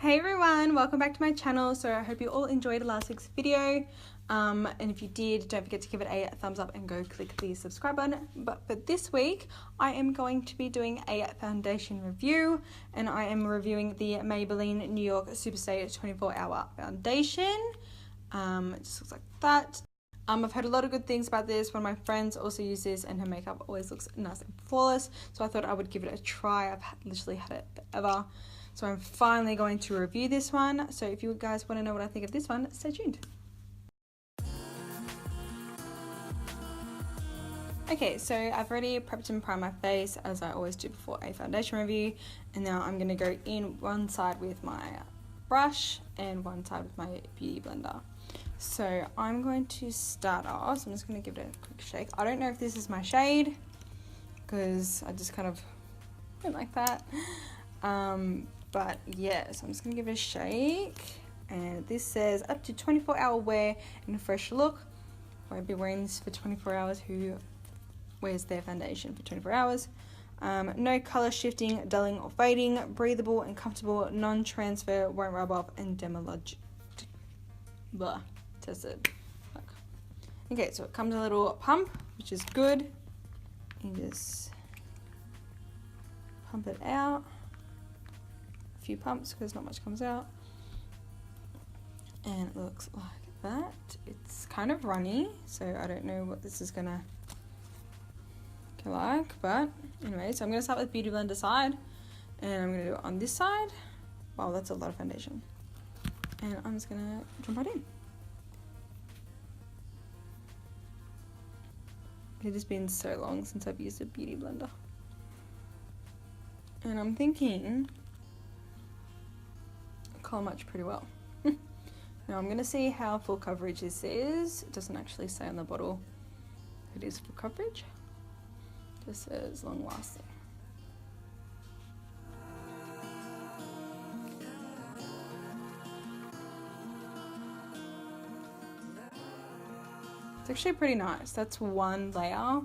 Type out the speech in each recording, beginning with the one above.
Hey everyone, welcome back to my channel. So I hope you all enjoyed last week's video. And if you did, don't forget to give it a thumbs up and go click the subscribe button. But for this week, I am going to be doing a foundation review, and I am reviewing the Maybelline New York Superstay 24-Hour Foundation. It just looks like that. I've heard a lot of good things about this. One of my friends also uses this and her makeup always looks nice and flawless. So I thought I would give it a try. I've literally had it forever. So I'm finally going to review this one. So if you guys want to know what I think of this one, stay tuned. Okay, so I've already prepped and primed my face as I always do before a foundation review. And now I'm going to go in one side with my brush and one side with my beauty blender. So I'm going to start off, so I'm just going to give it a quick shake. I don't know if this is my shade because I just kind of don't like that. But yeah, so I'm just going to give it a shake. And this says up to 24-hour wear and a fresh look. By Brainz for 24 hours, who wears their foundation for 24 hours. No color shifting, dulling or fading, breathable and comfortable, non-transfer, won't rub off, and tested. Okay, so it comes a little pump, which is good. You just pump it out. A few pumps because not much comes out. And it looks like that. It's kind of runny, so I don't know what this is gonna go like, but anyway, so I'm gonna start with beauty blender side, and I'm gonna do it on this side. Wow, that's a lot of foundation. And I'm just gonna jump right in. It has been so long since I've used a beauty blender. And I'm thinking color match pretty well. Now I'm going to see how full coverage this is. It doesn't actually say on the bottle it is full coverage. It just says long lasting. It's actually pretty nice. That's one layer.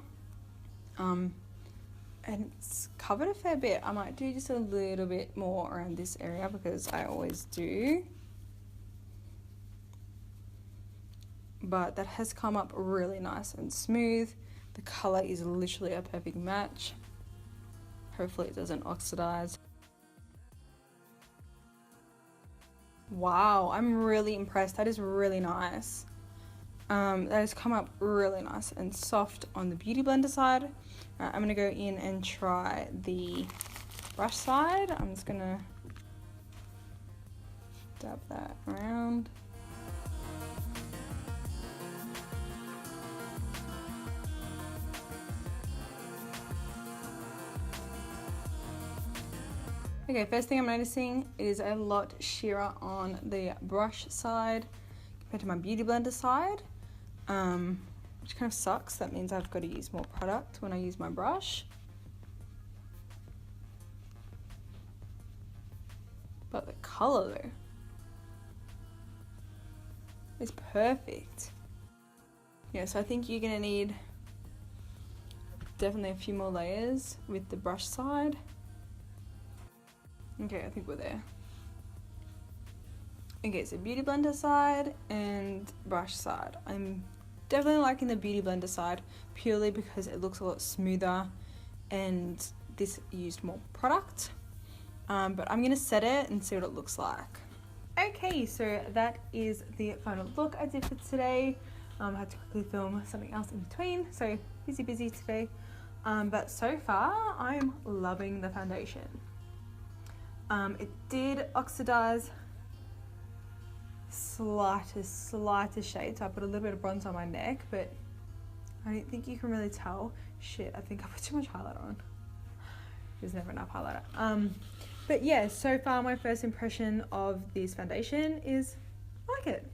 And it's covered a fair bit. I might do just a little bit more around this area because I always do. But that has come up really nice and smooth. The color is literally a perfect match. Hopefully it doesn't oxidize. Wow, I'm really impressed. That is really nice. That has come up really nice and soft on the beauty blender side. I'm going to go in and try the brush side. I'm just going to dab that around. Okay, first thing I'm noticing is a lot sheerer on the brush side compared to my beauty blender side. Which kind of sucks. That means I've got to use more product when I use my brush. But the color though is perfect. Yeah, so I think you're gonna need definitely a few more layers with the brush side. Okay, I think we're there. Okay, so beauty blender side and brush side. I'm definitely liking the beauty blender side purely because it looks a lot smoother and this used more product. But I'm gonna set it and see what it looks like. Okay, so that is the final look I did for today. I had to quickly film something else in between, so busy today. But so far, I'm loving the foundation. It did oxidize slightest shade, so I put a little bit of bronze on my neck, but I don't think you can really tell. Shit, I think I put too much highlighter on. There's never enough highlighter. But yeah, so far my first impression of this foundation is I like it.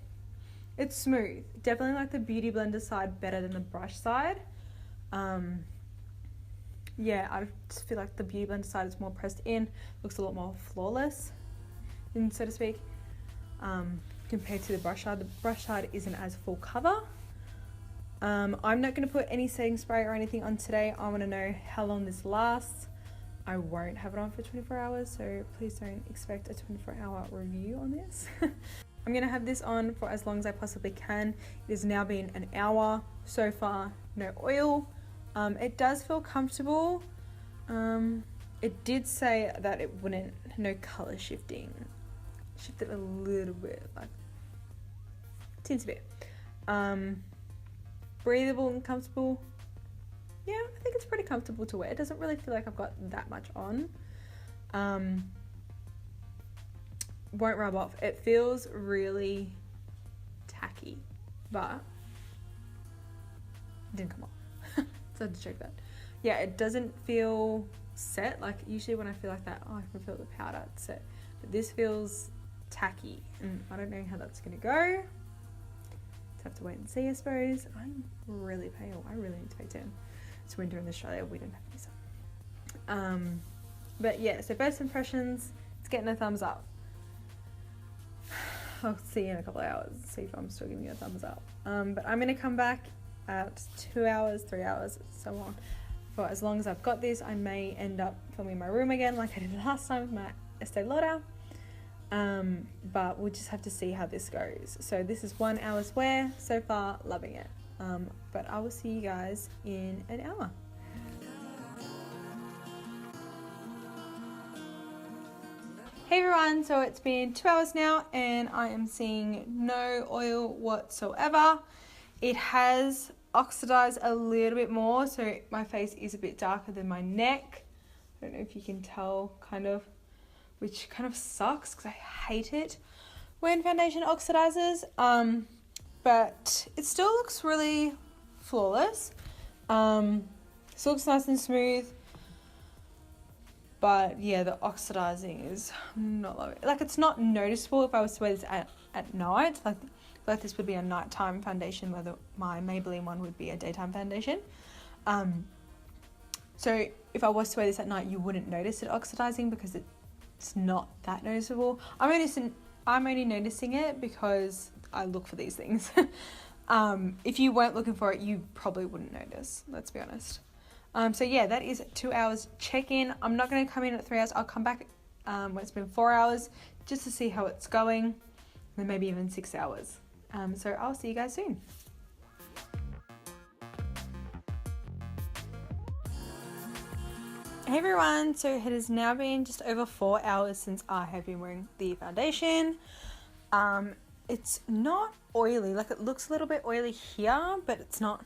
It's smooth. Definitely like the beauty blender side better than the brush side. Yeah, I just feel like the beauty blender side is more pressed in, looks a lot more flawless, so to speak. Compared to the brush side. The brush side isn't as full cover. I'm not going to put any setting spray or anything on today. I want to know how long this lasts. I won't have it on for 24 hours, so please don't expect a 24-hour review on this. I'm going to have this on for as long as I possibly can. It has now been an hour so far, no oil. It does feel comfortable. It did say that it wouldn't, no colour shifting. Shifted a little bit, like teensy bit. Breathable and comfortable. Yeah, I think it's pretty comfortable to wear. It doesn't really feel like I've got that much on. Won't rub off. It feels really tacky, but it didn't come off. So I had to check that. Yeah, it doesn't feel set. Like usually when I feel like that, oh, I can feel the powder, it's set. But this feels tacky, and I don't know how that's gonna go. Just have to wait and see, I suppose. I'm really pale. I really need to pay 10. It's winter in Australia. We don't have any sun. But yeah, so first impressions, it's getting a thumbs up. I'll see you in a couple of hours, see if I'm still giving you a thumbs up. But I'm going to come back at 2 hours, 3 hours, so on. For as long as I've got this, I may end up filming my room again like I did last time with my Estee Lauder. But we'll just have to see how this goes. So this is 1 hour's wear. So far, loving it. But I will see you guys in an hour. Hey everyone, so it's been 2 hours now and I am seeing no oil whatsoever. It has oxidized a little bit more, so my face is a bit darker than my neck. I don't know if you can tell, kind of, which kind of sucks because I hate it when foundation oxidizes. But it still looks really flawless. Still looks nice and smooth. But yeah, the oxidizing is not lovely. Like, it's not noticeable if I was to wear this at night. Like this would be a nighttime foundation, whether my Maybelline one would be a daytime foundation. So if I was to wear this at night, you wouldn't notice it oxidizing because it's not that noticeable. I'm only noticing it because I look for these things. If you weren't looking for it, you probably wouldn't notice, let's be honest. So yeah, that is 2 hours check-in. I'm not going to come in at 3 hours. I'll come back when it's been 4 hours just to see how it's going, and then maybe even 6 hours. So I'll see you guys soon. Hey everyone, so it has now been just over 4 hours since I have been wearing the foundation. It's not oily. Like, it looks a little bit oily here, but it's not.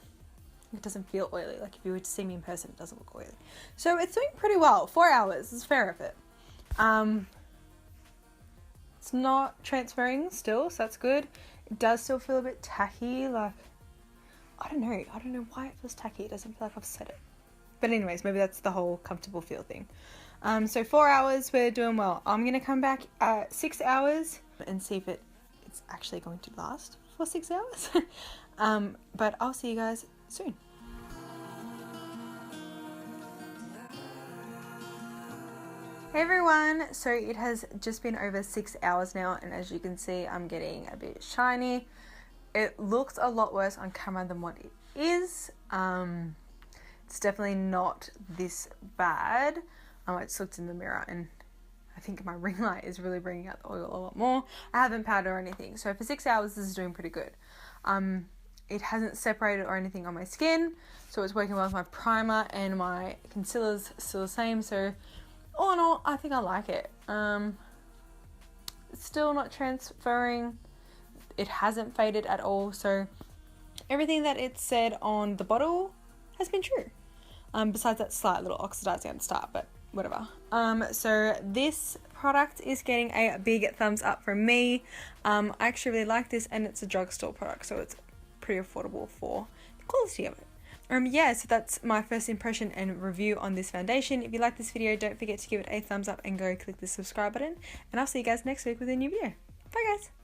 It doesn't feel oily. Like, if you were to see me in person, it doesn't look oily. So it's doing pretty well. 4 hours is fair effort. It's not transferring still, so that's good. It does still feel a bit tacky. Like, I don't know why it feels tacky. It doesn't feel like I've said it. But anyways, maybe that's the whole comfortable feel thing. So 4 hours, we're doing well. I'm going to come back at 6 hours and see if it's actually going to last for 6 hours. But I'll see you guys soon. Hey everyone, so it has just been over 6 hours now, and as you can see, I'm getting a bit shiny. It looks a lot worse on camera than what it is. It's definitely not this bad. I just looked in the mirror and I think my ring light is really bringing out the oil a lot more. I haven't powdered or anything, so for 6 hours this is doing pretty good. It hasn't separated or anything on my skin, so it's working well with my primer, and my concealer's still the same, so all in all, I think I like it. It's still not transferring. It hasn't faded at all, so everything that it said on the bottle has been true. Besides that slight little oxidizing at the start, but whatever. So this product is getting a big thumbs up from me. I actually really like this, and it's a drugstore product, so it's pretty affordable for the quality of it. Yeah, so that's my first impression and review on this foundation. If you like this video, don't forget to give it a thumbs up and go click the subscribe button, and I'll see you guys next week with a new video. Bye guys!